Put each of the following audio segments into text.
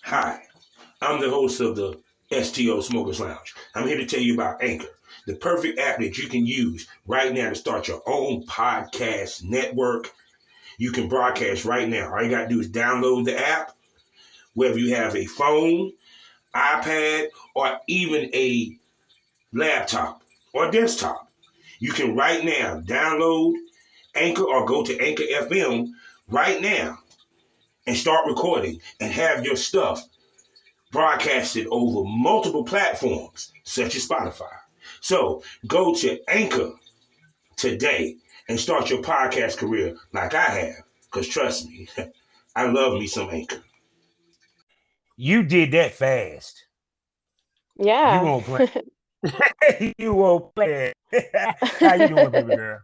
Hi, I'm the host of the STO Smokers Lounge. I'm here to tell you about Anchor, the perfect app that you can use right now to start your own podcast network. You can broadcast right now. All you got to do is download the app, whether you have a phone, iPad, or even a laptop or desktop. You can right now download Anchor or go to Anchor FM right now and start recording and have your stuff broadcasted over multiple platforms such as Spotify. So go to Anchor today and start your podcast career like I have. Because trust me, I love me some Anchor. You did that fast. You Yeah. won't play. You won't play. How you doing, baby girl?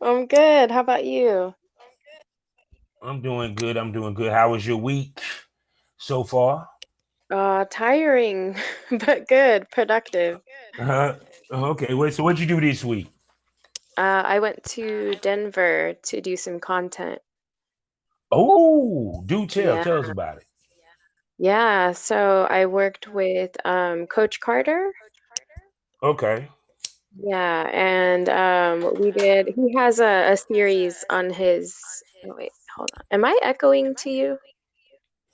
I'm good. How about you? I'm doing good. I'm doing good. How was your week so far? Tiring, but good, productive. Uh, okay. So what'd you do this week? I went to Denver to do some content. Oh, do tell. Yeah. Tell us about it. Yeah, so I worked with Coach Carter. Okay. Yeah, and he has a series on his, oh wait, hold on. Am I echoing to you?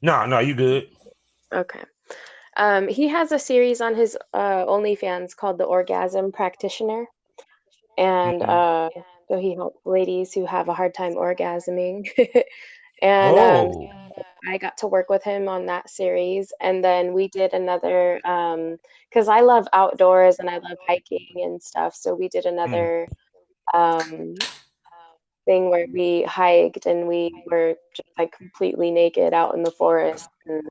No, no, you good. Okay. He has a series on his OnlyFans called The Orgasm Practitioner. And Hmm. so he helps ladies who have a hard time orgasming. And Oh. I got to work with him on that series. And then we did another, because I love outdoors and I love hiking and stuff. So we did Mm. another um, thing where we hiked and we were just like completely naked out in the forest and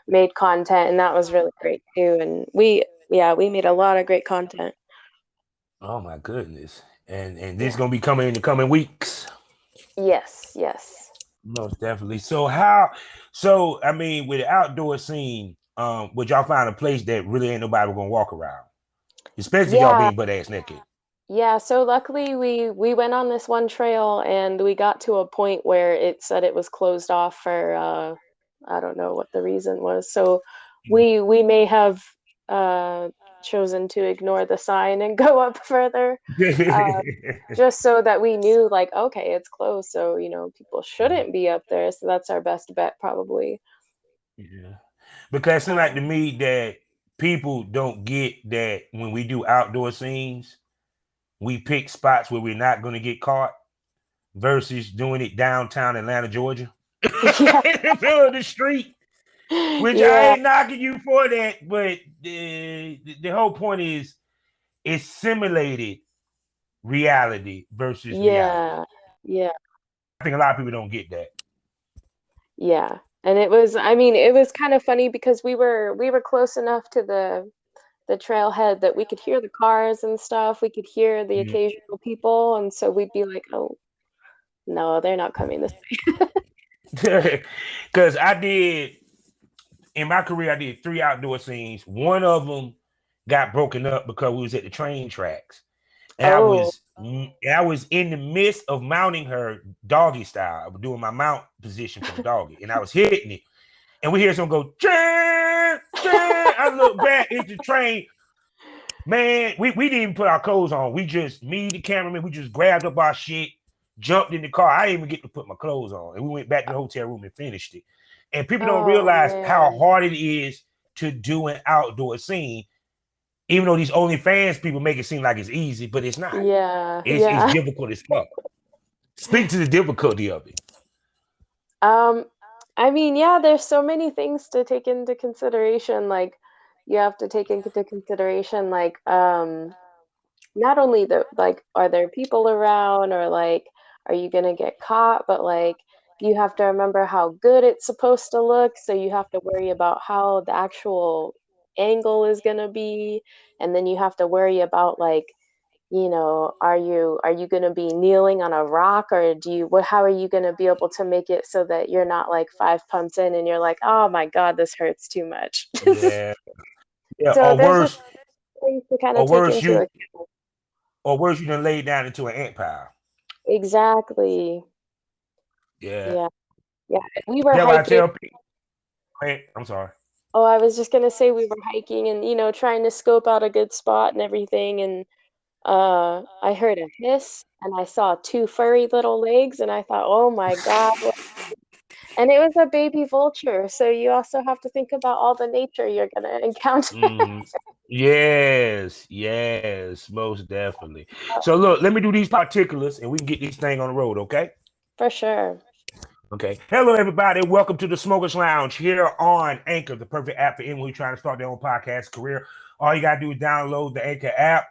made content. And that was really great too. And yeah, we made a lot of great content. Oh my goodness. And this Yeah. is gonna be coming in the coming weeks. Yes, yes. Most definitely. So I mean, with the outdoor scene, would y'all find a place that really ain't nobody gonna walk around? Especially y'all Yeah, being butt ass naked. yeah. So luckily we went on this one trail and we got to a point where it said it was closed off for I don't know what the reason was. So we may have uh chosen to ignore the sign and go up further just so that we knew like okay, it's closed, so people shouldn't be up there. So that's our best bet probably. Yeah. Because it seems like to Um, me that people don't get that when we do outdoor scenes, we pick spots where we're not gonna get caught versus doing it downtown Atlanta, Georgia. yeah. In the middle of the street. Which I Yeah. ain't knocking you for that, but the whole point is it's simulated reality versus reality. Yeah. Yeah. I think a lot of people don't get that. Yeah. And I mean, it was kind of funny because we were close enough to the trailhead that we could hear the cars and stuff. We could hear the occasional people, and so we'd be like, "Oh, no, they're not coming this way." Because I did in my career, I did 3 outdoor scenes. One of them got broken up because we was at the train tracks, and Oh. I was in the midst of mounting her doggy style. I was doing my mount position for the doggy, and I was hitting it. And we hear someone go, Jan, Jan. I look back, it's the train. Man, we didn't even put our clothes on. We just, me, the cameraman, we just grabbed up our shit, jumped in the car. I didn't even get to put my clothes on. And we went back to the hotel room and finished it. And people don't Oh realize how man. hard it is to do an outdoor scene, even though these OnlyFans people make it seem like it's easy, but it's not. Yeah. It's Yeah. difficult as fuck. Speak to the difficulty of it. Um, I mean, yeah, there's so many things to take into consideration. Like, you have to take into consideration, like, not only like, are there people around or like, are you gonna get caught? But like, you have to remember how good it's supposed to look. So you have to worry about how the actual angle is gonna be, and then you have to worry about like are you going to be kneeling on a rock or how are you going to be able to make it so that you're not like 5 pumps in and you're like, oh my God, this hurts too much. Yeah. Yeah. So there's just things to kind of Or take worse, into account. you done laid down into an ant pile. Exactly. Yeah. Yeah. Yeah. We were That's why I hiking. tell people. ahead. I'm sorry. Oh, I was just gonna say we were hiking and trying to scope out a good spot and everything, and I heard a hiss and I saw two furry little legs and I thought, oh my God, and it was a baby vulture. So you also have to think about all the nature you're gonna encounter. Mm, yes, most definitely. So look, let me do these particulars and we can get this thing on the road, okay? For sure. Okay. Hello, everybody. Welcome to the Smokers Lounge here on Anchor, the perfect app for anyone who's trying to start their own podcast career. All you got to do is download the Anchor app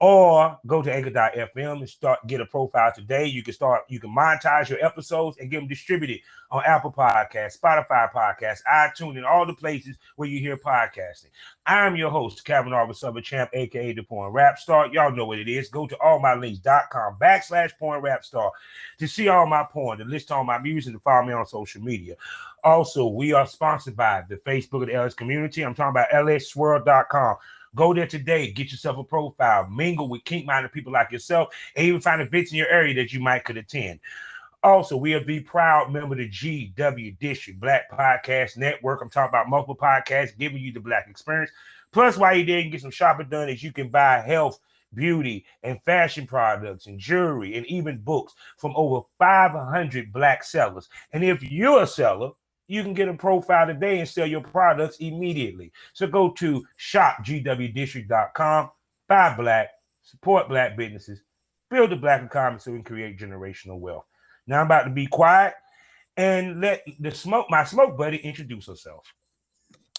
or go to anchor.fm and get a profile today. You can monetize your episodes and get them distributed on Apple Podcasts, Spotify Podcasts, iTunes, and all the places where you hear podcasting. I'm your host, Kevin Arbor Summer Champ, aka the PornRapStar. Y'all know what it is. Go to allmylinks.com/PornRapStar to see all my porn, to list all my music, and follow me on social media. Also, we are sponsored by the Facebook of the LS community. I'm talking about lsswirl.com. Go there today, get yourself a profile, mingle with kink-minded people like yourself, and even find events in your area that you might could attend. Also, we are the proud member of the GW District Black Podcast Network. I'm talking about multiple podcasts giving you the Black experience. Plus, while you're there, you can get some shopping done as you can buy health, beauty, and fashion products and jewelry and even books from over 500 Black sellers. And if you're a seller, you can get a profile today and sell your products immediately. So go to shopgwdistrict.com, buy Black, support Black businesses, build the Black economy so we can create generational wealth. Now I'm about to be quiet and let my smoke buddy introduce herself.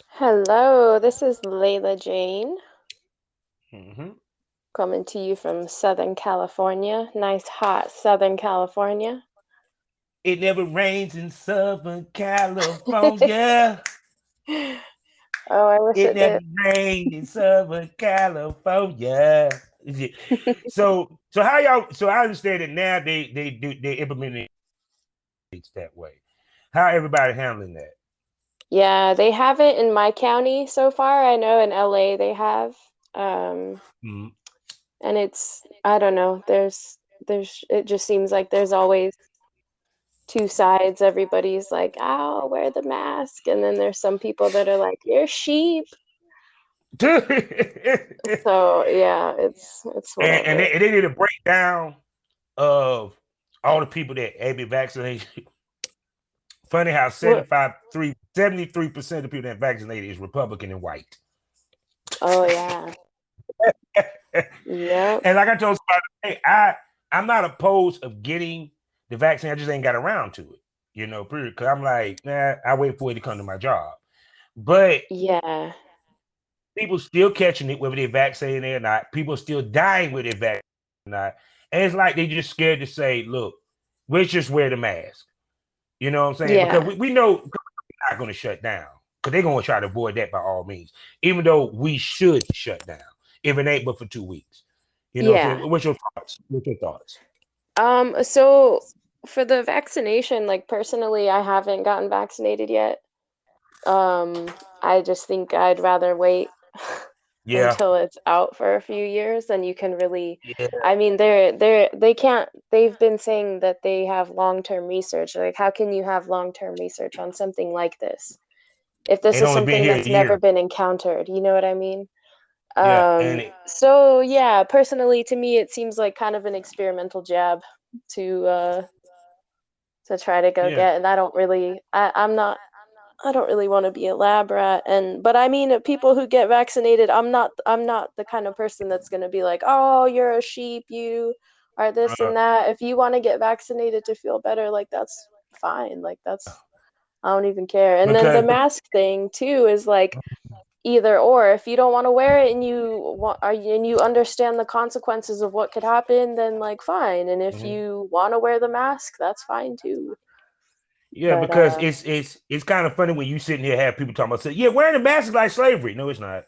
Hello, this is Leila Jane. Mm-hmm. Coming to you from Southern California. Nice, hot Southern California. It never rains in Southern California. Oh, I wish It it never did. rained in Southern California. So how y'all? So I understand that now they implementing it that way. How everybody handling that? Yeah, they haven't in my county so far. I know in LA they have. Mm-hmm. And I don't know, it just seems like there's always two sides. Everybody's like, "I'll wear the mask," and then there's some people that are like, "You're sheep." So yeah, it's and whatever. they did a breakdown of all the people that had been vaccinated. Funny how 73% of the people that vaccinated is Republican and white. Oh yeah. Yep. And like I told somebody, I'm not opposed of getting the vaccine. I just ain't got around to it, period. Because I'm like, I wait for it to come to my job. But yeah, people still catching it, whether they're vaccinated or not. People still dying with their vaccine or not. And it's like they just scared to say, look, we'll just wear the mask. You know what I'm saying? yeah, Because we know we're not going to shut down. Because they're going to try to avoid that by all means. Even though we should shut down. If it ain't but for 2 weeks. You know what I'm yeah. saying? What's your thoughts? So for the vaccination, like personally, I haven't gotten vaccinated yet. I just think I'd rather wait Yeah. until it's out for a few years, and you can really, Yeah. I mean, they've been saying that they have long-term research. Like, how can you have long-term research on something like this if this It is only been something here a that's never year. been encountered? You know what I mean? Yeah. And So yeah, personally, to me, it seems like kind of an experimental jab to try to go yeah. get, and I don't really want to be a lab rat. But I mean, people who get vaccinated, I'm not the kind of person that's going to be like, "Oh, you're a sheep, you are this and that." If you want to get vaccinated to feel better, like that's fine. Like I don't even care. And then the Because mask thing too is like either or. If you don't want to wear it and you understand the consequences of what could happen, then like fine. And if you want to wear the mask, that's fine too. yeah, But because it's kind of funny when you sitting here have people talking about say, yeah, wearing a mask is like slavery. No, it's not.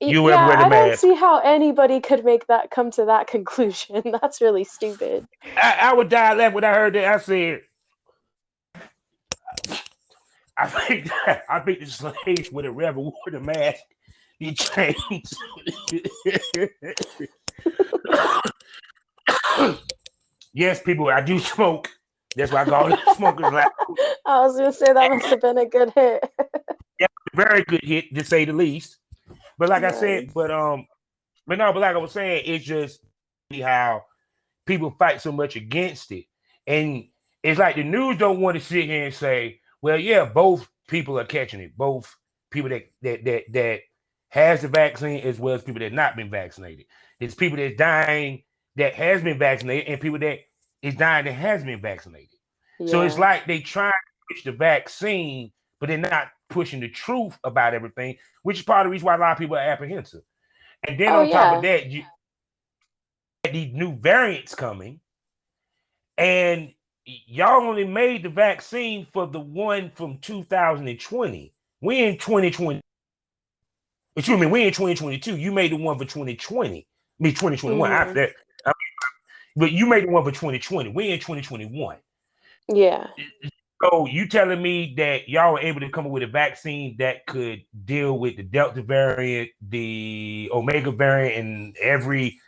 You ever yeah, wear the I don't mask? see how anybody could come to that conclusion. That's really stupid. I would die laughing when I heard that. I said, I think the slaves would have rather wore the mask than chains. Yes, people, I do smoke. That's why I call it Smoker's Lounge. I was gonna say that must have been a good hit. Very good hit, to say the least. But like I said, Nice. but no, but like I was saying, it's just how people fight so much against it. And it's like the news don't want to sit here and say, well, yeah, both people are catching it. Both people that has the vaccine as well as people that not been vaccinated. It's people that's dying that has been vaccinated and people that is dying that has been vaccinated. So it's Yeah. like they try to push the vaccine, but they're not pushing the truth about everything, which is part of the reason why a lot of people are apprehensive. And then Oh on top of yeah. that, you these new variants coming, and y'all only made the vaccine for the one from 2020. We in 2020. Excuse me, we in 2022. You made the one for 2020. Me 2021. Hmm. But you made the one for 2020. We in 2021. Yeah. So you telling me that y'all were able to come up with a vaccine that could deal with the Delta variant, the Omega variant, and every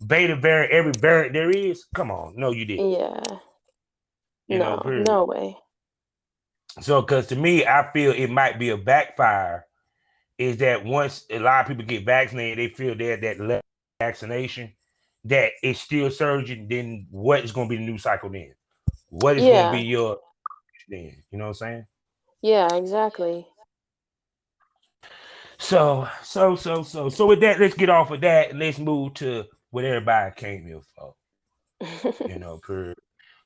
Beta variant, every variant there is? Come on, no, you didn't. Yeah. No, Period. no way. So, because to me, I feel it might be a backfire. Is that once a lot of people get vaccinated, they feel they're that level of vaccination that it's still surging. Then what is going to be the new cycle then? What is going to be Yeah. your then? You know what I'm saying? Yeah, exactly. So with that, let's get off of that and let's move to what everybody came here for. Period.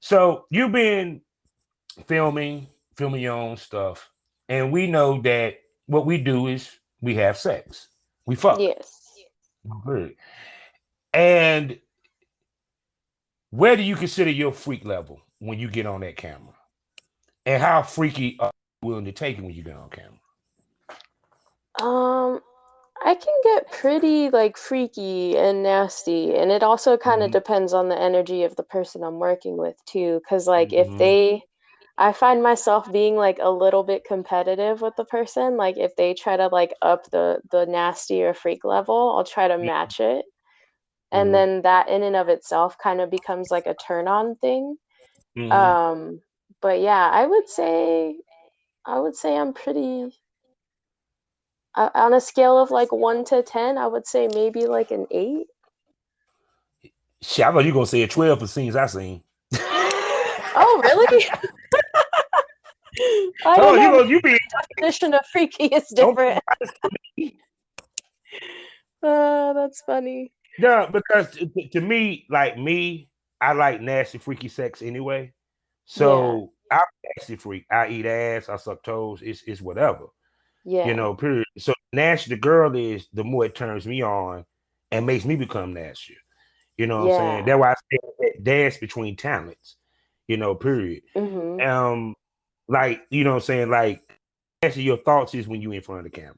So you've been filming your own stuff, and we know that what we do is we have sex, we fuck. Yes. Period. And where do you consider your freak level when you get on that camera, and how freaky are you willing to take it when you get on camera? Um, I can get pretty like freaky and nasty, and it also kind of Mm-hmm. depends on the energy of the person I'm working with too. Because like if Mm-hmm. they, I find myself being like a little bit competitive with the person. Like if they try to like up the nasty or freak level, I'll try to match it, and Mm-hmm. then that in and of itself kind of becomes like a turn on thing. Mm-hmm. Um, but yeah, I would say I'm pretty on a scale of like 1 to 10, I would say maybe like an 8. Shit, I thought you were gonna say a 12 for scenes I seen. Oh, really? I don't Oh, know. Maybe you be definition of freaky is don't different. That's funny. no, because to me, like me, I like nasty, freaky sex anyway. Yeah, So I'm a nasty freak. I eat ass, I suck toes, it's whatever. yeah, Period. So nasty the girl is, the more it turns me on and makes me become nastier. You know what I'm saying? yeah. That's why I say that dance between talents, period. Hmm. Um, like, what I'm saying, like answer your thoughts is when you in front of the camera.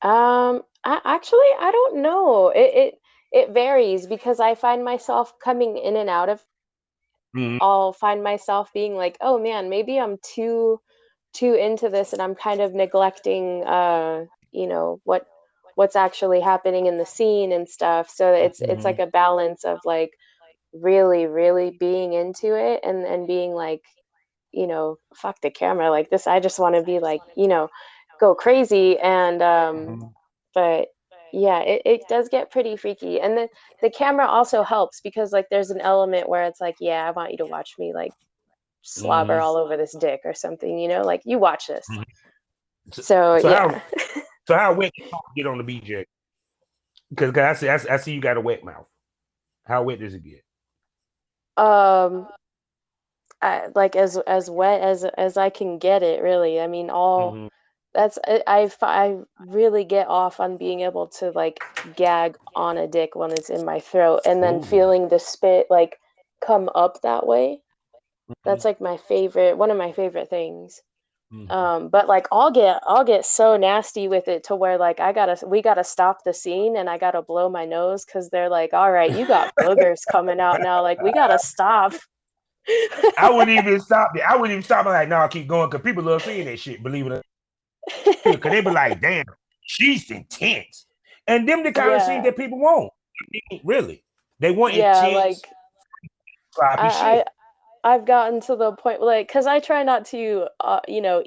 I don't know. It varies because I find myself coming in and out of. Mm-hmm. I'll find myself being like, oh man, maybe I'm too into this and I'm kind of neglecting what's actually happening in the scene and stuff. So it's Mm-hmm. like a balance of like really, really being into it and being like, fuck the camera. Like this, I just want to be like, go crazy. And Mm-hmm. but yeah, it does get pretty freaky. And then the camera also helps because like there's an element where it's like, yeah, I want you to watch me like slobber Mm-hmm. all over this dick or something, like you watch this. Mm-hmm. So, So so how yeah. so how wet you get on the BJ? Because I see you got a wet mouth. How wet does it get? um like as wet as I can get it, really. I mean, all Mm-hmm. that's I really get off on being able to like gag on a dick when it's in my throat and then Ooh. feeling the spit like come up that way. Mm-hmm. That's like one of my favorite things. Mm-hmm. But like I'll get so nasty with it to where like we gotta stop the scene and I gotta blow my nose because they're like, all right, you got boogers coming out now. Like we gotta stop. I wouldn't even stop it. I wouldn't even stop it. Like, no, I'll keep going because people love seeing that shit. Believe it or not, because they be like, "Damn, she's intense," and them the kind of scenes Yeah. that people want. Really, they want Yeah, intense. like sloppy I, shit. I I've gotten to the point like because I try not to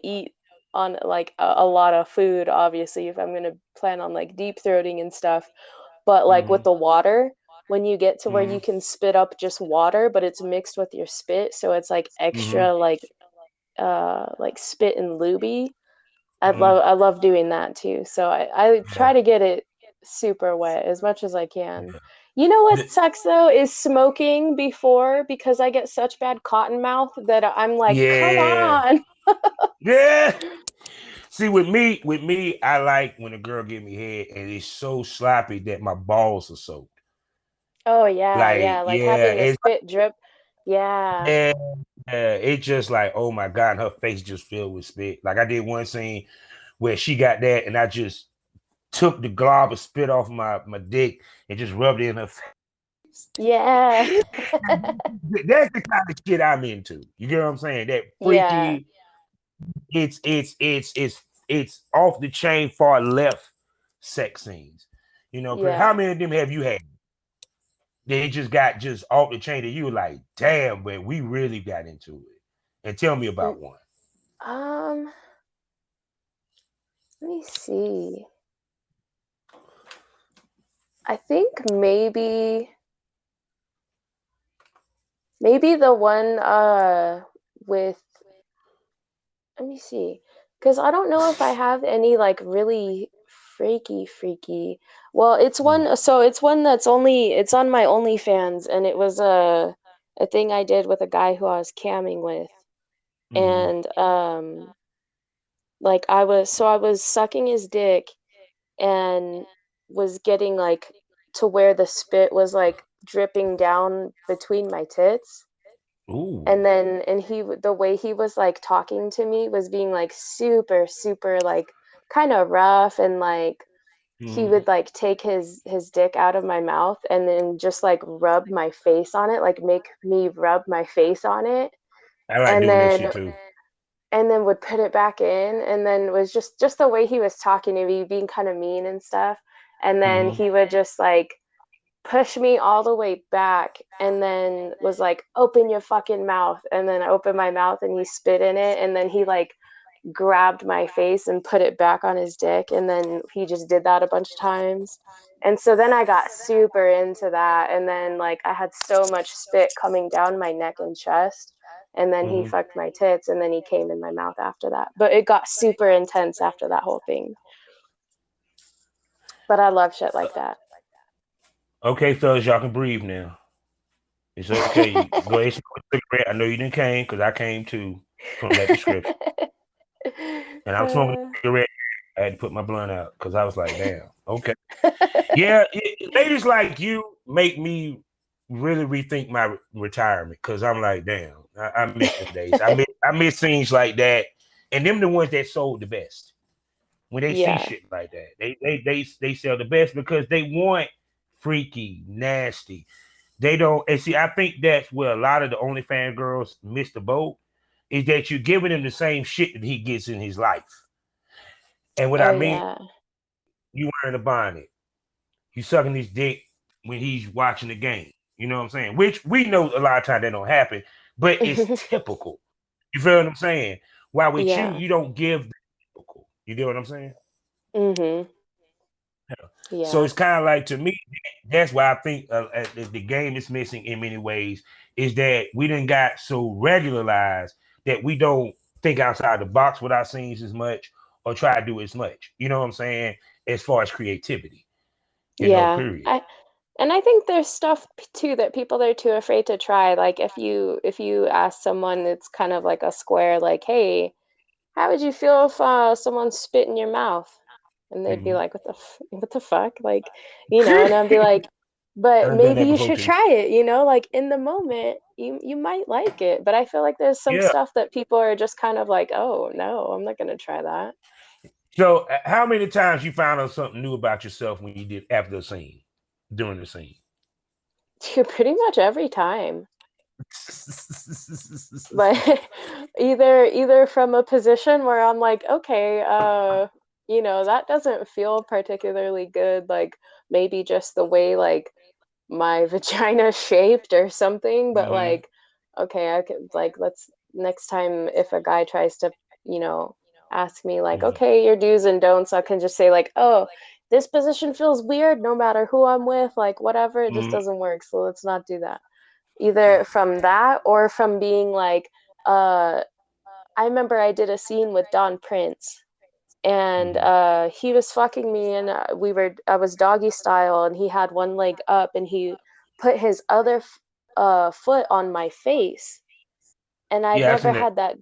eat on like a lot of food obviously if I'm gonna plan on like deep throating and stuff, but like with Mm-hmm. the water, when you get to where Mm-hmm. you can spit up just water but it's mixed with your spit, so it's like Mm-hmm. extra like spit and lubey. Mm-hmm. I love doing that too. So I try Yeah. to get it super wet as much as I can. You know what Yeah. sucks though is smoking before because I get such bad cotton mouth that I'm like, come Yeah. on. Yeah. See, with me, I like when a girl give me head and it's so sloppy that my balls are soaked. Oh yeah, Like, yeah, like yeah, having the it's spit drip. Yeah. yeah, yeah, it's just like, oh my God, and her face just filled with spit. Like I did one scene where she got that, and I just took the glob of spit off my dick and just rubbed it in her face. Yeah. That's the kind of shit I'm into. You get what I'm saying? That Yeah. freaky, it's off the chain far left sex scenes. You know, because how Yeah. many of them have you had? They just got just off the chain that you were like, damn, but we really got into it. And tell me Mm, about one. Um, let me see. I think maybe the one with let me see. Because I don't know if I have any like really freaky. Well, it's Mm-hmm. one, so it's one that's only, it's on my OnlyFans, and it was a thing I did with a guy who I was camming with. Mm-hmm. And like I was sucking his dick and was getting like to where the spit was like dripping down between my tits. Ooh. And then the way he was like talking to me was being like super like kind of rough, and like he Mm-hmm. would like take his dick out of my mouth and then just like rub my face on it, like make me rub my face on it, I like and doing that then shit too. would put it back in, and then was just the way he was talking to me, being kind of mean and stuff. And then Mm-hmm. he would just like pushed me all the way back and then was like, open your fucking mouth. And then I opened my mouth and he spit in it. And then he like grabbed my face and put it back on his dick. And then he just did that a bunch of times. And so then I got super into that. And then like I had so much spit coming down my neck and chest. And then he Mm-hmm. fucked my tits and then he came in my mouth after that. But it got super intense after that whole thing. But I love shit like that. Okay, fellas, y'all can breathe now. It's okay. You go ahead and smoke a cigarette. I know you didn't came because I came too from that description. And I'm smoking Uh, a cigarette. I had to put my blunt out because I was like, damn, okay. Yeah, ladies like you make me really rethink my retirement because I'm like, damn, I miss them days. I miss scenes like that, and them the ones that sold the best. When they see yeah, shit like that, they sell the best because they want freaky, nasty. They don't, and see, I think that's where a lot of the OnlyFans girls miss the boat is that you're giving him the same shit that he gets in his life. And what oh I mean, yeah. you wearing a bonnet, you sucking his dick when he's watching the game. You know what I'm saying? Which we know a lot of times that don't happen, but it's typical. You feel what I'm saying? While with you, Yeah. you don't give the typical. You get what I'm saying? Mhm. Yeah. So Yeah. it's kind of like to me, that's why I think the game is missing in many ways. Is that we didn't got so regularized that we don't think outside the box with our scenes as much or try to do as much. You know what I'm saying? As far as creativity, Yeah. period. I think there's stuff too that people are too afraid to try. Like if you ask someone, it's kind of like a square, like, hey, how would you feel if someone spit in your mouth? And they'd be Mm-hmm. like, what the fuck? Like, and I'd be like, I but done done maybe that you before should too. try it, like in the moment, you might like it. But I feel like there's some Yeah. stuff that people are just kind of like, oh no, I'm not gonna try that. So, how many times you found out something new about yourself when you did after the scene, during the scene? Pretty much every time. But either from a position where I'm like, okay, that doesn't feel particularly good, like maybe just the way like my vagina shaped or something, but Mm-hmm. like, okay, I could like let's next time if a guy tries to, you know, ask me like, Mm-hmm. okay, your do's and don'ts, I can just say like, oh, this position feels weird no matter who I'm with, like whatever, it just Mm-hmm. doesn't work. So let's not do that. Either from that or from being like, uh, I remember I did a scene with Don Prince and Mm-hmm. he was fucking me and I was doggy style and he had one leg up and he put his other foot on my face and I'd Yeah, I never seen that had that.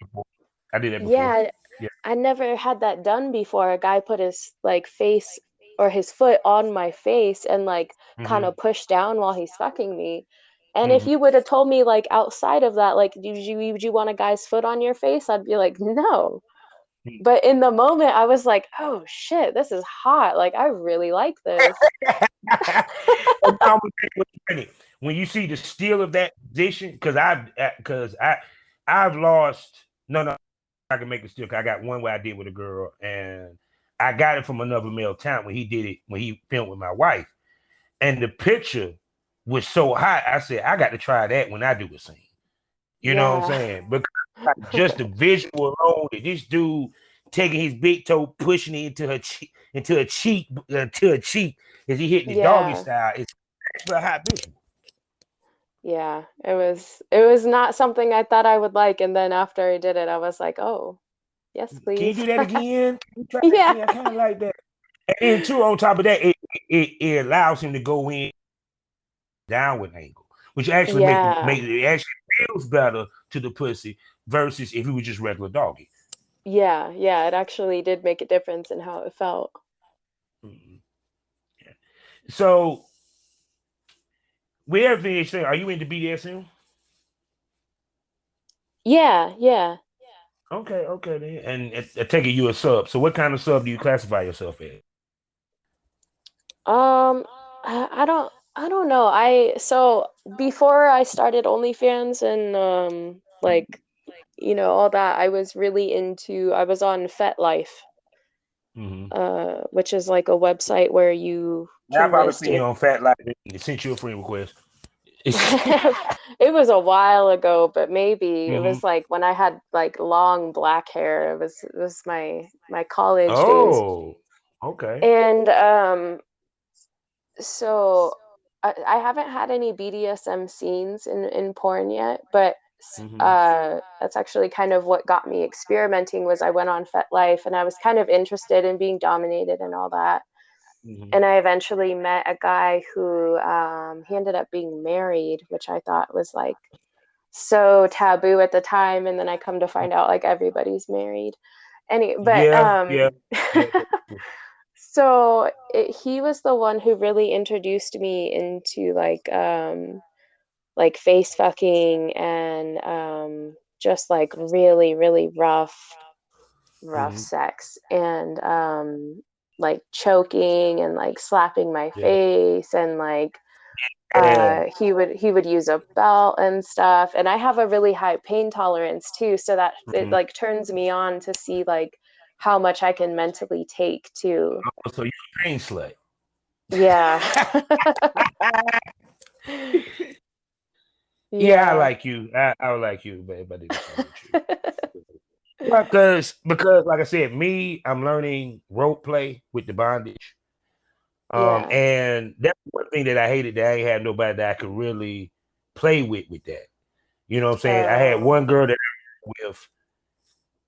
before. I did that before. Yeah, Yeah. I never had that done before. A guy put his like face or his foot on my face and like kind Mm-hmm. of pushed down while he's fucking me. And if Mm-hmm. you would have told me like outside of that, like, would you want a guy's foot on your face? I'd be like, no. But in the moment, I was like, oh shit, this is hot. Like, I really like this. And now when you see the steal of that position, I've lost. No, I can make it still. I got one where I did with a girl, and I got it from another male talent when he did it when he filmed with my wife, and the picture was so hot. I said I got to try that when I do a scene. You know what I'm Yeah. saying? Because just the visual alone, that this dude taking his big toe, pushing it into a cheek as he hitting the doggy Yeah. style. It's a hot visual. Yeah. It was not something I thought I would like. And then after I did it, I was like, oh, yes, Can you please. do that again? Can you try that Yeah. again? I kind of like that. And then too, on top of that, it allows him to go in downward angle, which actually Yeah. it actually feels better to the pussy versus if it was just regular doggy. Yeah. Yeah. It actually did make a difference in how it felt. Mhm. So with everything, are you into BDSM? Yeah. Yeah. Okay then. And I take it you a sub. So what kind of sub do you classify yourself as? Um, I don't know. So before I started OnlyFans and like all that, I was really into I was on FetLife, Mm-hmm. which is like a website where you I've can probably list seen your you on Fat Life and sent you a friend request. It was a while ago, but maybe it Mm-hmm. was like when I had like long black hair. It was my college days. Oh, okay. And so I haven't had any BDSM scenes in porn yet, but Mm-hmm. that's actually kind of what got me experimenting was I went on FetLife and I was kind of interested in being dominated and all that. Mm-hmm. And I eventually met a guy who he ended up being married, which I thought was like so taboo at the time. And then I come to find out like everybody's married. But Yeah, yeah, yeah. so he was the one who really introduced me into like face fucking and just like really really rough Mm-hmm. sex and like choking and like slapping my Yeah. face and like Yeah. he would use a belt and stuff and I have a really high pain tolerance too so that it Mm-hmm. like turns me on to see like how much I can mentally take too. Oh, so you're a pain slut. Yeah. Yeah, I Yeah. like you. I would like you, but I didn't fuck with you. Because like I said, I'm learning rope play with the bondage. Yeah. And that's one thing that I hated that I ain't had nobody that I could really play with that. You know what I'm saying? I had Oh, one girl that I was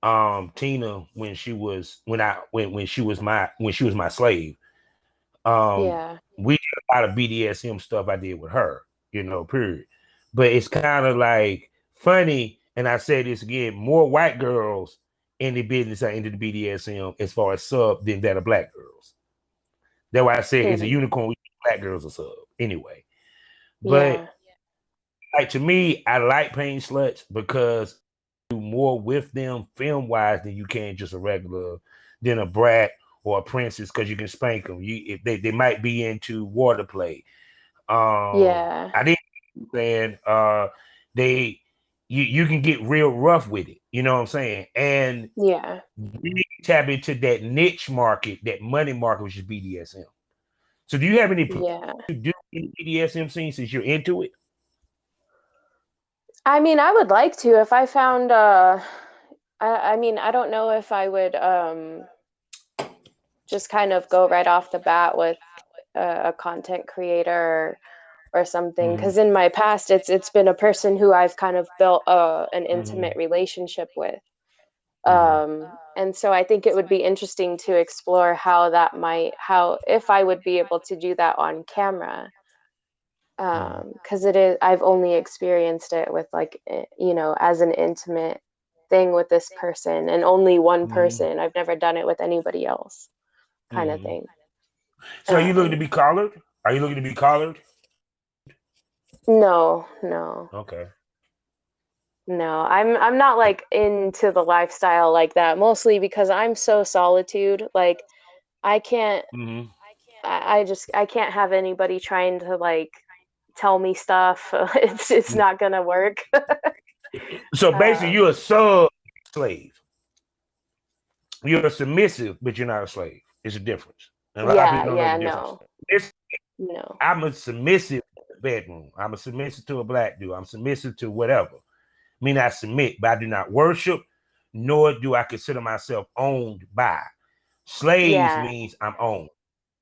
with Tina when she was my slave. yeah. We did a lot of BDSM stuff I did with her, period. But it's kind of like funny, and I say this again, more white girls in the business are into the BDSM as far as sub than that of black girls. That's why I said it's a Hmm. unicorn. Black girls are sub anyway. But Yeah. like to me, I like paying sluts because you do more with them film wise than you can just a regular than a brat or a princess because you can spank them. If they might be into water play. Yeah. I didn't understand they you can get real rough with it. You know what I'm saying? And Yeah. we tap into that niche market, that money market, which is BDSM. So do you have any plans Yeah. to do in the BDSM scene since you're into it? I mean, I would like to if I found I mean, I don't know if I would just kind of go right off the bat with a content creator or something, Mm-hmm. because in my past it's been a person who I've kind of built an Mm-hmm. intimate relationship with. Mm-hmm. And so I think it would be interesting to explore how that might, how if I would be able to do that on camera, because it is, I've only experienced it with like you know, as an intimate thing with this person and only one Mm-hmm. person. I've never done it with anybody else, kind of Mm-hmm. thing. So are you looking to Um, be collared? Are you looking to be collared? no, no. Okay. No, I'm not like into the lifestyle like that, mostly because I'm so solitude. Like I can't Mm-hmm. I just I can't have anybody trying to like tell me stuff. It's not gonna work. So basically, you're a Um, sub slave. You're a submissive, but you're not a slave. It's a difference. And a lot of yeah, people don't know yeah, the difference. no, no. I'm a submissive in the bedroom. I'm a submissive to a black dude. I'm submissive to whatever. I mean, I submit, but I do not worship, nor do I consider myself owned by. Slaves Yeah. means I'm owned,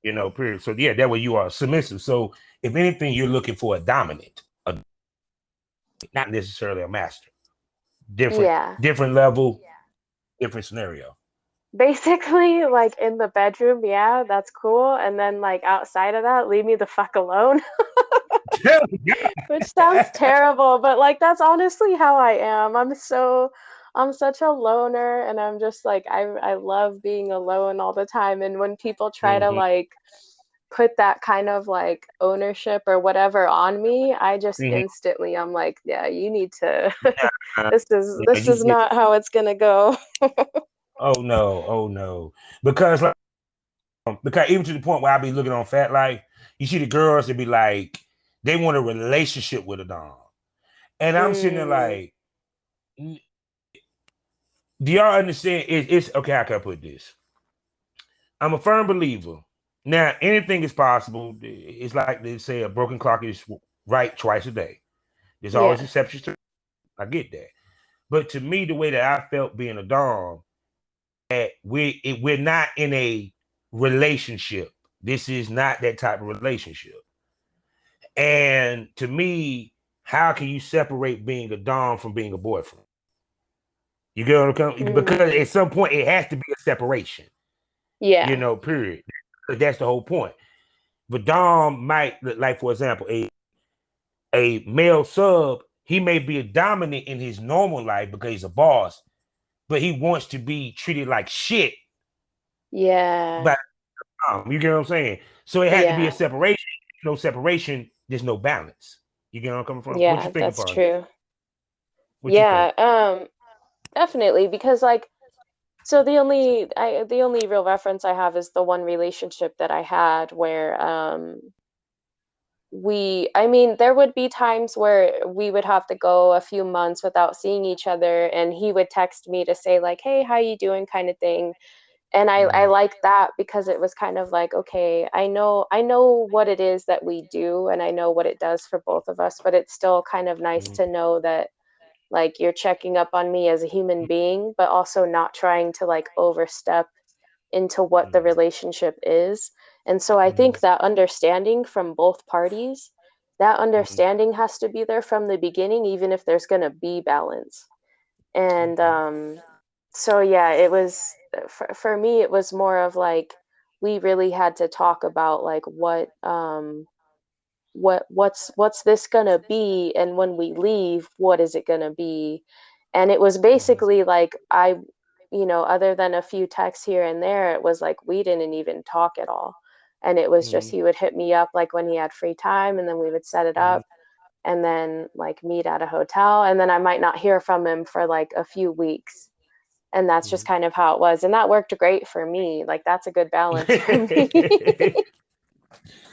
period. So yeah, that way you are submissive. So if anything, you're looking for a dominant, not necessarily a master. Different, Yeah. different level, different scenario. Basically, like in the bedroom, yeah, that's cool. And then like outside of that, leave me the fuck alone. Which sounds terrible, but like that's honestly how I am. I'm such a loner and I'm just like I love being alone all the time, and when people try to Mhm. like put that kind of like ownership or whatever on me, I just Mhm. instantly I'm like, yeah, you need to Uh, yeah, this is not how it's going to go. oh no, oh no, because like, because even to the point where I be looking on Fat Life, you see the girls that be like, they want a relationship with a dom, and I'm sitting there Mm, like, do y'all understand? It's okay. How can I put this? I'm a firm believer. Now, anything is possible. It's like they say a broken clock is right twice a day. There's always yeah. exceptions to. I get that, but to me, the way that I felt being a dom, that we're not in a relationship. This is not that type of relationship. And to me, how can you separate being a dom from being a boyfriend? You get what I'm coming? Because Mm, at some point it has to be a separation. yeah. Period. That's the whole point. But dom might, like for example, a male sub, he may be a dominant in his normal life because he's a boss, but he wants to be treated like shit Yeah. by you get what I'm saying? So it had to be a Yeah. separation. No separation, there's no balance. You get where I'm coming from? What you Yeah, think that's upon that? true. What you think? Yeah, definitely because like so the only real reference I have is the one relationship that I had where I mean there would be times where we would have to go a few months without seeing each other, and he would text me to say like, "Hey, how you doing?" kind of thing. And I Mm-hmm. like that because it was kind of like, okay, I know what it is that we do and I know what it does for both of us, but it's still kind of nice Mm-hmm. to know that like you're checking up on me as a human being, but also not trying to like overstep into what the Mm-hmm. relationship is. And so I Mm-hmm. think that understanding from both parties, that Mm-hmm. understanding has to be there from the beginning, even if there's going to be balance. And Okay. so yeah, it was for me it was more of like we really had to talk about like what's this gonna be, and when we leave what is it gonna be. And it was Mm-hmm. basically like I, you know, other than a few texts here and there, it was like we didn't even talk at all. And it was just Mm-hmm. he would hit me up like when he had free time, and then we would set it Mm-hmm. up and then like meet at a hotel, and then I might not hear from him for like a few weeks. And that's just kind of how it was, and that worked great for me. Like that's a good balance for me.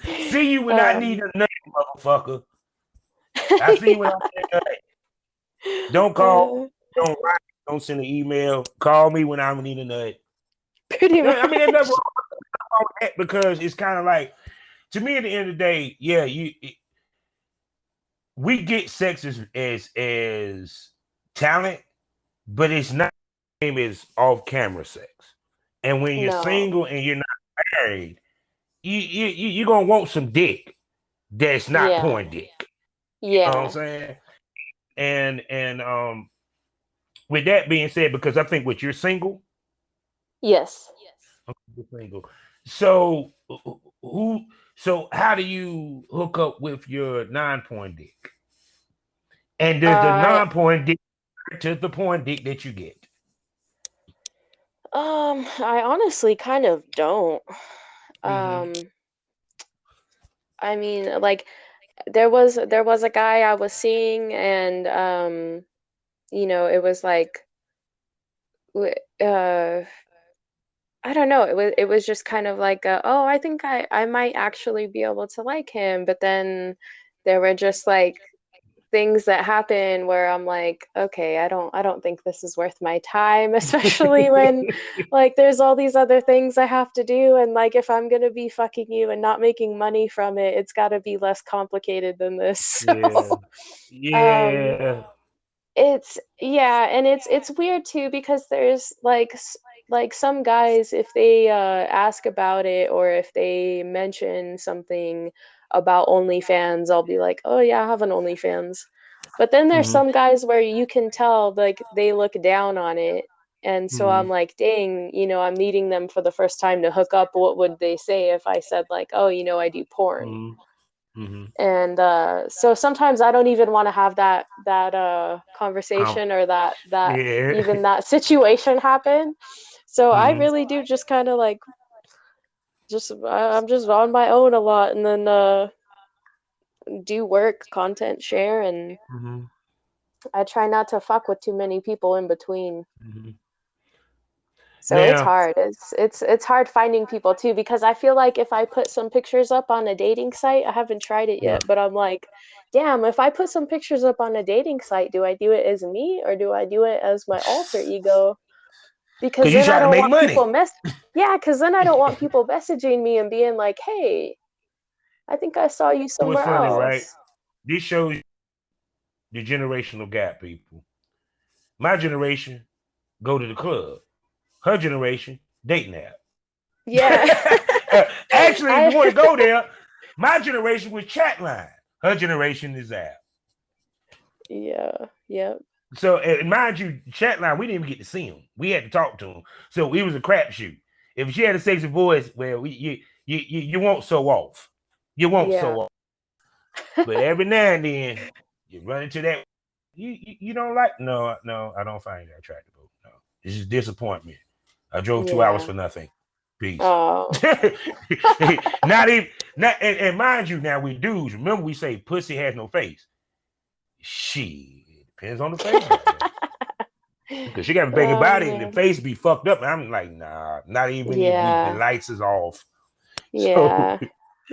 Mm-hmm. See you when I need um a nut, motherfucker. I see you when I need a nut. Don't call, uh, don't write, don't send an email. Call me when I need a nut. pretty I mean, there's nothing much. wrong with that because it's kind of like to me, at the end of the day, yeah, we get sex as talent, but it's not the same as off camera sex. And when you're No. single and you're not married, you're gonna want some dick that's not Yeah. porn dick. You know what I'm Yeah. saying? And with that being said, because I think what you're single, Yes. you're single. So who? So how do you hook up with your non-porn dick? And does the I non-porn dick to the porn dick that you get? I honestly kind of don't. Mm-hmm. Um I mean, like there was a guy I was seeing, and it was like w- uh I don't know, it was just kind of like oh, I think I might actually be able to like him, but then there were just like things that happen where I'm like, okay, I don't think this is worth my time, especially when like there's all these other things I have to do, and like if I'm gonna be fucking you and not making money from it, it's gotta be less complicated than this. Yeah. So um Yeah. it's yeah, and it's weird too because there's like some guys, if they ask about it, or if they mention something about OnlyFans, I'll be like, "Oh yeah, I have an OnlyFans." But then there's Mm-hmm. some guys where you can tell like they look down on it. And so Mm-hmm. I'm like, "Dang, I'm meeting them for the first time to hook up. What would they say if I said like, "Oh, I do porn?" Mm-hmm. And so sometimes I don't even want to have that Com- conversation, or that yeah. even that situation happen. So I Mm-hmm. really do just kind of like I'm just on my own a lot, and then do work, content share, and Mm-hmm. I try not to fuck with too many people in between. Mm-hmm. So it's Now, hard. It's hard finding people too, because I feel like if I put some pictures up on a dating site, I haven't tried it yeah, yet, but I'm like, damn, if I put some pictures up on a dating site, do I do it as me or do I do it as my alter ego? Because because you then I trying to don't make want money. people yeah, because then I don't want people messaging me and being like, hey, I think I saw you It was somewhere funny, right? else. This shows the generational gap, people. My generation go to the club. Her generation dating app. Yeah. Actually, if you want I to go there, my generation was chat line. Her generation is app. yeah, yep. So, and mind you, chat line, we didn't even get to see him. We had to talk to him. So it was a crapshoot. If she had a sexy voice, well, you won't so off. You won't Yeah. so off. But every now and then, you run into that. You don't like? No, no, I don't find that attractive. No, this is disappointment. I drove 2 hours Yeah. for nothing. Peace. Oh. Not even not, and mind you, now we dudes, remember we say pussy has no face. She depends on the face, goddamn. Because she got a big Oh body and the man. face be fucked up. I'm like, nah, not even if the Yeah. lights is off. So,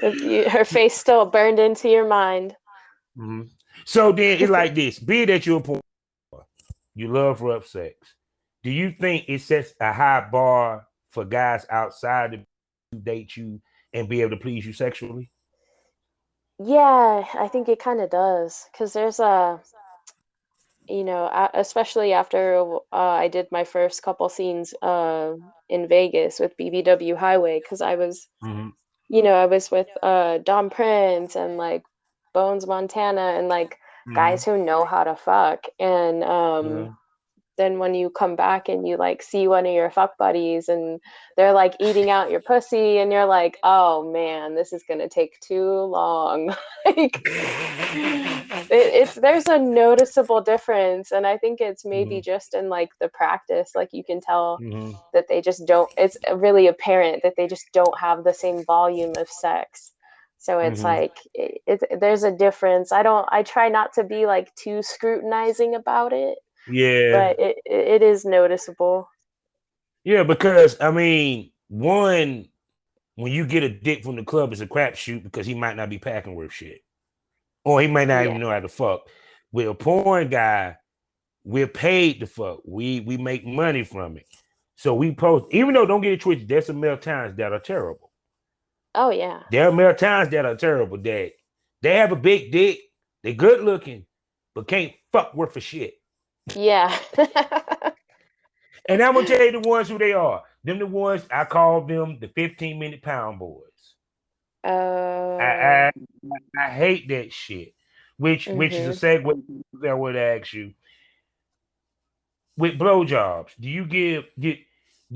Yeah. Her face still burned into your mind. mhm. So then it's like this: be it that you're a porn, you love rough sex. Do you think it sets a high bar for guys outside to date you and be able to please you sexually? Yeah, I think it kind of does. Because there's especially after I did my first couple scenes in Vegas with BBW Highway, because Mm-hmm. I was with Dom Prince and like Bones Montana and like Mm-hmm. guys who know how to fuck. And Yeah. then when you come back and you like see one of your fuck buddies and they're like eating out your pussy, and you're like, oh man, this is gonna take too long. Like it's there's a noticeable difference, and I think it's maybe Mm-hmm. just in like the practice. Like you can tell Mm-hmm. that they just don't, it's really apparent that they just don't have the same volume of sex. So it's Mm-hmm. like there's a difference. I try not to be like too scrutinizing about it, Yeah. but it is noticeable. Yeah, because I mean, one, when you get a dick from the club, it's a crapshoot because he might not be packing worth shit. Or he might not Yeah. even know how to fuck. With a porn guy, we're paid to fuck. We make money from it. So we post, even though don't get it twisted, there's some male talents that are terrible. Oh yeah. There are male talents that are terrible. That they have a big dick, they good looking, but can't fuck worth a shit. Yeah. And I'm gonna tell you the ones who they are. Them the ones I call them the 15-minute pound boys. I, Oh. I hate that shit. Which is a Mhm. segue that I would ask you. With blowjobs, do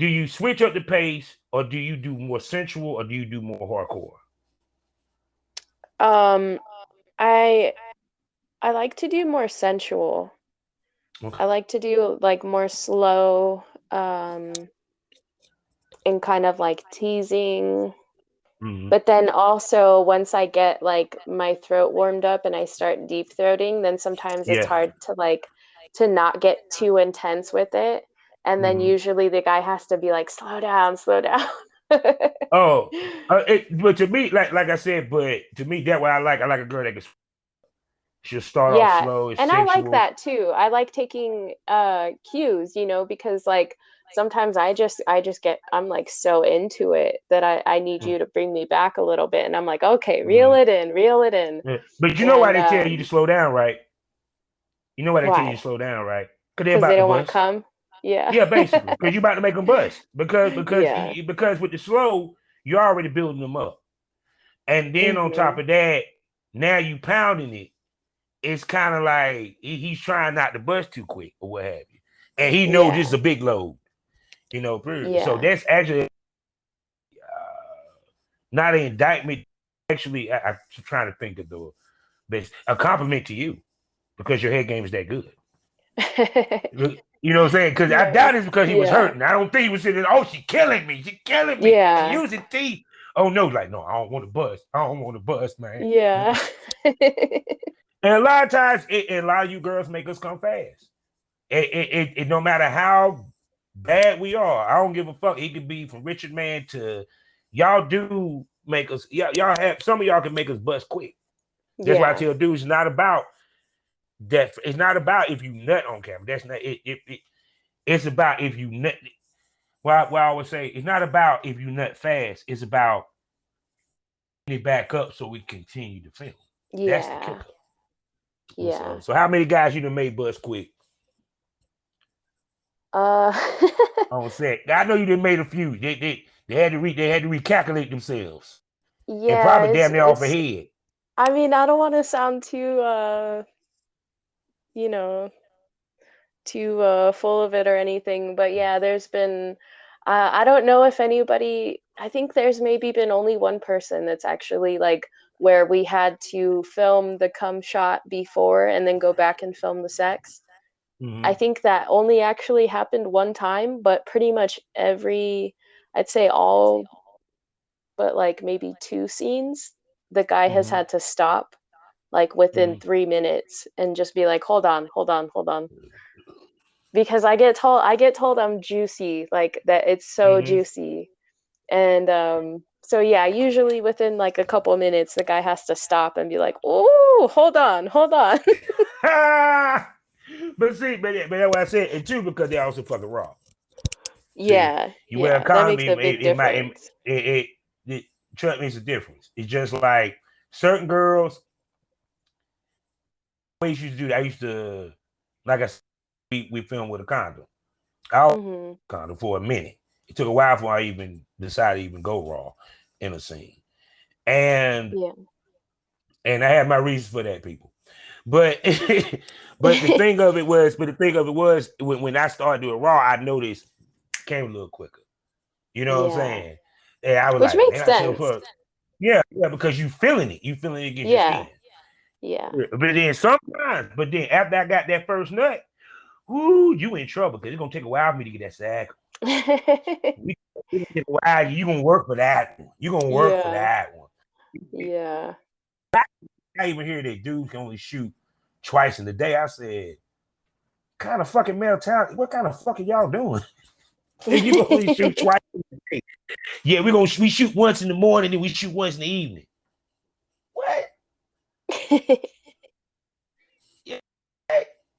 you switch up the pace, or do you do more sensual, or do you do more hardcore? Um, I I like to do more sensual. Okay. I like to do like more slow, um, and kind of like teasing. Mm-hmm. But then also once I get like my throat warmed up and I start deep throating, then sometimes it's Yeah. hard to not get too intense with it. And then Mm-hmm. usually the guy has to be like, slow down, slow down. Oh, but to me, like I said, but to me, that what I like. I like a girl that can. She'll start off Yeah, slow, it's and I like sensual. that too. I like taking cues, because like sometimes I just get I'm like so into it that I need you to bring me back a little bit and I'm like, "Okay, reel Mm-hmm. it in, reel it in." Yeah. But you know why And they tell you to slow down, right? You know why they tell you to why? slow down, right? Because they're Because they about to don't want to bust. come. Yeah. Yeah, basically, because you're about to make them bust. Yeah. Because with the slow, you're already building them up, and then on top Mhm. of that, now you pounding it. It's kind of like he's trying not to bust too quick or what have you, and he knows this is Yeah. a big load. So Yeah. that's actually not an indictment. Actually, I'm trying to think of the best a compliment to you because your head game is that good. You know what I'm saying? Because I Nice. doubt it's because he was Yeah. hurting. I don't think he was sitting. Oh, she killing me. She killing me. She Yeah. using teeth. Oh no, like no, I don't want to bust. I don't want to bust, man. Yeah. And a lot of times, a lot of you girls make us come fast. No matter how bad we are, I don't give a fuck. It could be from Richard Man to y'all do make us. Y'all have some of y'all can make us bust quick. That's why I Yeah. tell dudes it's not about that. It's not about if you nut on camera. That's not it. It's about if you nut. Well, I would say it's not about if you nut fast. It's about it back up so we continue to film. That's the Yeah. kicker. And so, Yeah. so how many guys you done made bust quick Uh on set? I know you done made a few. They had to recalculate themselves and Yeah, probably it's damn near off it's ahead. I mean, I don't want to sound too you know, too full of it or anything, but yeah, there's been I don't know if anybody I think there's maybe been only one person that's actually like where we had to film the cum shot before and then go back and film the sex. I Mm-hmm. think that only actually happened one time, but pretty much I'd say all but like maybe two scenes, the guy has Mm-hmm. had to stop like within Mm-hmm. 3 minutes and just be like, hold on, hold on, hold on. Because I get told I'm juicy, like that it's so Mm-hmm. juicy. And so yeah, usually within like a couple minutes the guy has to stop and be like, "Oh, hold on, hold on." But see, but that's what I said, and two because they also fucking raw. See, Yeah, you wear a yeah, that condom, makes a big it might difference. it trust makes a difference. It's just like certain girls. I used to do. I used to, like I said, we filmed with a condom. I was Mhm. condom for a minute. It took a while before I even decided to even go raw in a scene, and Yeah. and I had my reasons for that, people. But but the thing of it was when I started doing raw, I noticed it came a little quicker. You know what I'm Yeah. saying? And I was Which like, makes man, I should sense. have. Yeah, yeah, because you feeling it. You feeling it against your Yeah. skin. Yeah. Yeah. But then after I got that first nut, whoo, you in trouble because it's gonna take a while for me to get that sack. We it's gonna take a while. You gonna work for that one. You gonna work for Yeah. that one. Yeah. I even hear that dudes can only shoot twice in the day. I said, kind of fucking male talent. What kind of fucking y'all doing? If you can only shoot twice in the day. Yeah, we shoot once in the morning and we shoot once in the evening. What? Yeah,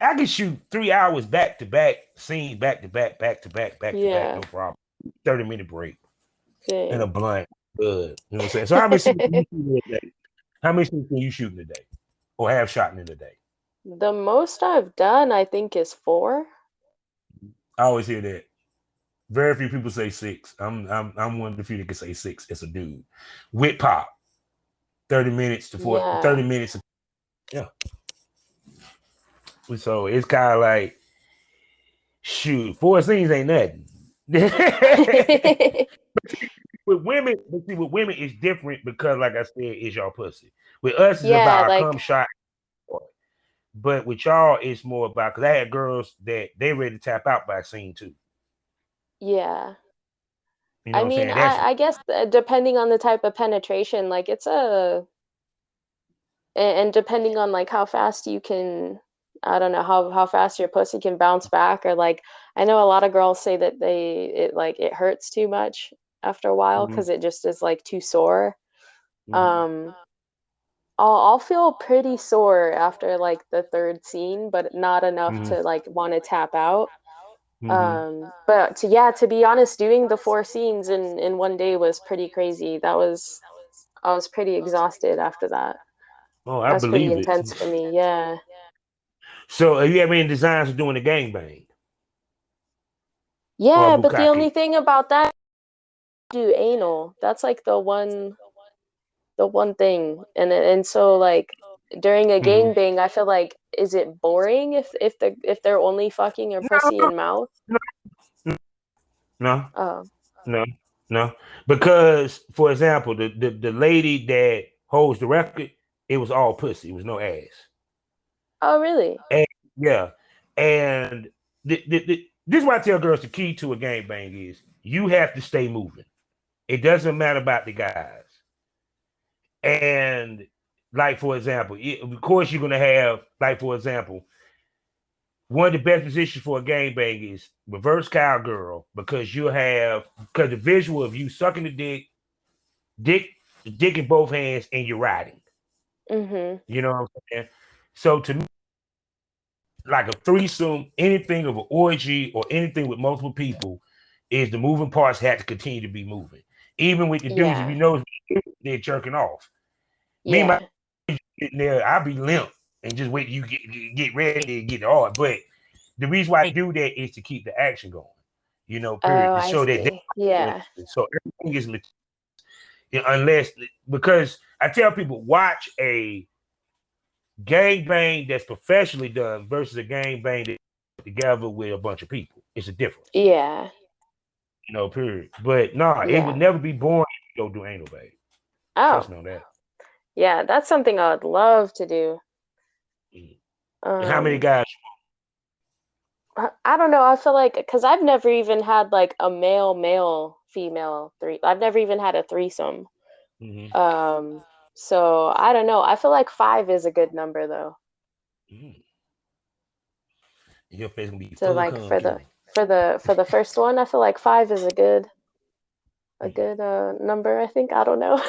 I can shoot 3 hours back to back, scene back to back, back to back, back to back, no Yeah. problem. 30-minute break and a Dang. blunt. Good. You know what I'm saying? So how many scenes can you shoot in a day? How many scenes can you shoot in a day? Or have shot in a day? The most I've done, I think, is 4. I always hear that. Very few people say 6. I'm one of the few that can say 6 as a dude. With pop. 30 minutes to 30 Yeah. minutes. Yeah. So it's kind of like, shoot, 4 scenes ain't nothing. With women, but see, with women, it's different because, like I said, it's y'all pussy. With us, it's Yeah, about our cum like, shot. But with y'all, it's more about, because I had girls that they ready to tap out by scene 2. yeah. You know I what I'm mean, saying? That's I guess depending on the type of penetration, like it's and depending on like how fast you can, I don't know how fast your pussy can bounce back, or like I know a lot of girls say that it hurts too much after a while mm-hmm, because it just is like too sore. mm-hmm, Um, I'll feel pretty sore after like the third scene, but not enough mm-hmm, to like want to tap out. mm-hmm. But to be honest, doing the 4 scenes in one day was pretty crazy. I was pretty exhausted after that. Oh, That I was pretty believe it. intense for me. Yeah. So, have you ever any designs of doing a gangbang or a Yeah, but the only bukkake? thing about that, do anal. That's like the one thing. And so like during a Mm-hmm. gangbang, I feel like is it boring if they're only fucking your pussy and mouth? No, Oh. no, no. Because, for example, the lady that holds the record, it was all pussy. It was no ass. Oh, really? And yeah, and this is why I tell girls the key to a gangbang is you have to stay moving. It doesn't matter about the guys. And like for example, of course you're gonna have like for example, one of the best positions for a gangbang is reverse cowgirl because you'll have because the visual of you sucking the dick, the dick in both hands, and you're riding. Mm-hmm. You know what I'm saying? So to me, like a threesome, anything of an orgy or anything with multiple people, is the moving parts have to continue to be moving. Even with the dudes, if you Yeah. know they're jerking off. Me, my Yeah. sitting there, I'll be limp and just wait till you get ready and get hard. But the reason why I do that is to keep the action going. You know, period. Oh, To I show that see. Yeah. so everything is unless because I tell people watch a gangbang that's professionally done versus a gangbang that's together with a bunch of people. It's a difference. Yeah. You know, period. But no, it would Yeah. never be boring if you go do anal, babe. Trust Oh, me on that. yeah, that's something I would love to do. Mm. And how many Um, guys? I don't know. I feel like because I've never even had like a male female three. I've never even had a threesome. Mm-hmm. Um, so I don't know. I feel like 5 is a good number though. Mm. Your face gonna be To full of like cum too. for the first one, I feel like 5 is a Mm. good number. I think I don't know.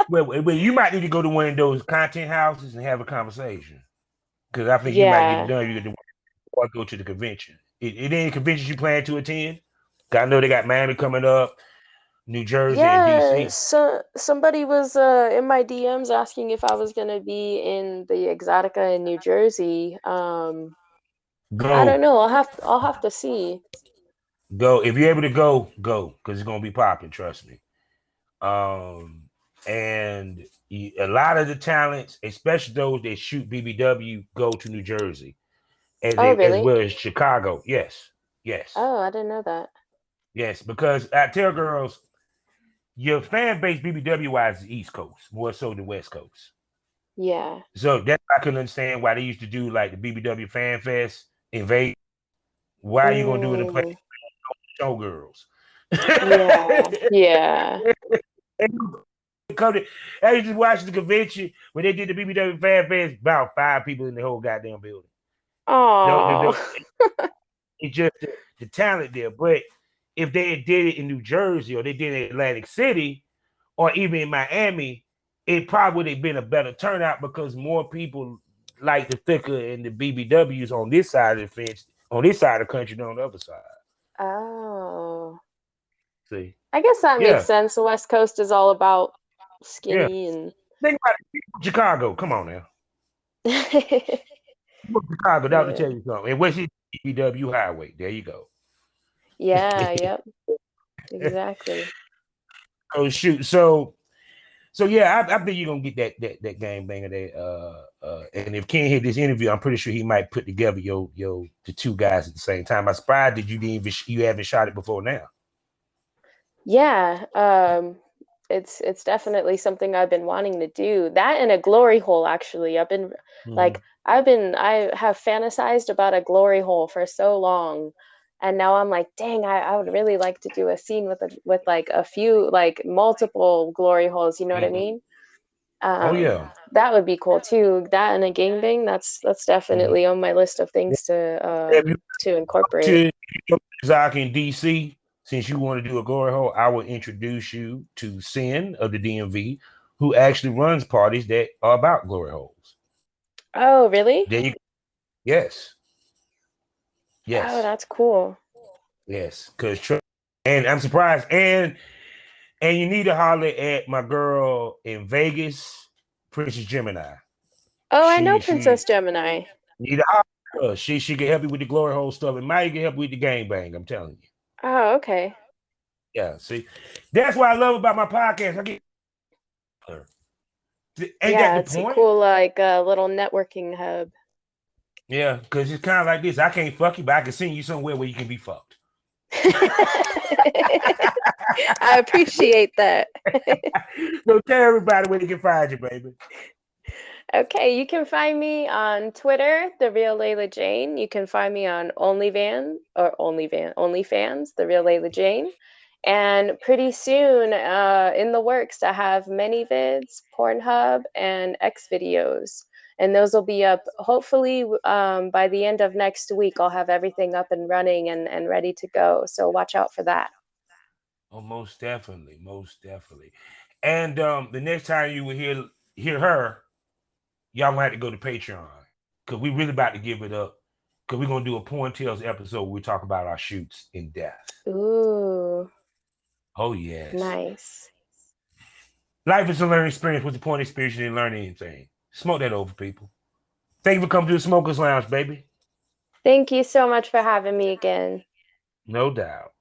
Well, you might need to go to one of those content houses and have a conversation because I think you might get it Yeah. done. You get to or go to the convention. It any conventions you plan to attend? 'Cause I know they got Miami coming up, New Jersey, and Yeah, DC. so somebody was in my DMs asking if I was gonna be in the Exotica in New Jersey. I don't Go, know. I'll have to see. go. If you're able to go, go because it's gonna be popping. Trust me. Um, and a lot of the talents, especially those that shoot BBW, go to New Jersey Oh, as really? well as Chicago. Yes, yes, Oh, I didn't know that. yes. Because I tell girls, your fan base BBW wise is East Coast more so than West Coast. Yeah. So that's why I couldn't understand why they used to do like the BBW Fan Fest in Vegas. Why are you gonna do it in place Mm, showgirls? yeah. Yeah. Come to, I used to watch the convention when they did the BBW Fan Fest. About 5 people in the whole goddamn building. Oh. It's just the talent there. But if they did it in New Jersey or they did it in Atlantic City or even in Miami, it probably would have been a better turnout because more people like the thicker and the BBWs on this side of the fence, on this side of the country than on the other side. Oh. See, I guess that makes yeah, sense. The West Coast is all about yeah. skinny and Think about it. Chicago. Come on now. Chicago. That would yeah. tell you something. And where's the BW Highway? There you go. Yeah, yep. Exactly. Oh shoot. So yeah, I think you're gonna get that game banger there. And if Ken hit this interview, I'm pretty sure he might put together your the two guys at the same time. I'm surprised that you haven't shot it before now. Yeah, it's definitely something I've been wanting to do. That and a glory hole, actually. Mhm. I have fantasized about a glory hole for so long. And now I'm like, dang, I would really like to do a scene with like a few, like multiple glory holes, you know what I Mhm. mean? Oh Um, yeah. that would be cool too. That and a gangbang, that's Mhm. definitely on my list of things Have you to incorporate. to Zach in DC? Since you want to do a glory hole, I will introduce you to Sin of the DMV, who actually runs parties that are about glory holes. Oh, really? Then you, yes, Oh, yes, that's cool. yes. And I'm surprised, and you need to holler at my girl in Vegas, Princess Gemini. Oh, I know She Princess Gemini. need to holler at her. She can help you with the glory hole stuff, and Maya can help you with the gangbang. I'm telling you. Oh, okay. Yeah, see, that's what I love about my podcast. I get her. Ain't that Yeah, the it's a point? cool like little networking hub. Yeah, because it's kind of like this. I can't fuck you, but I can send you somewhere where you can be fucked. I appreciate that. So tell everybody where they can find you, baby. Okay, you can find me on Twitter, the real Leila Jane. You can find me on OnlyFans, the real Leila Jane. And pretty soon, in the works, I have ManyVids, Pornhub, and X videos. And those will be up hopefully by the end of next week. I'll have everything up and running and ready to go. So watch out for that. Oh, most definitely, most definitely. And the next time you will hear her, y'all gonna have to go to Patreon because we really about to give it up. Because we're gonna do a Porn Tales episode where we talk about our shoots in depth. Ooh, Oh yes. nice. Life is a learning experience. With the point experience, you didn't learn anything. Smoke that over, people. Thank you for coming to the Smokers Lounge, baby. Thank you so much for having me again. No doubt.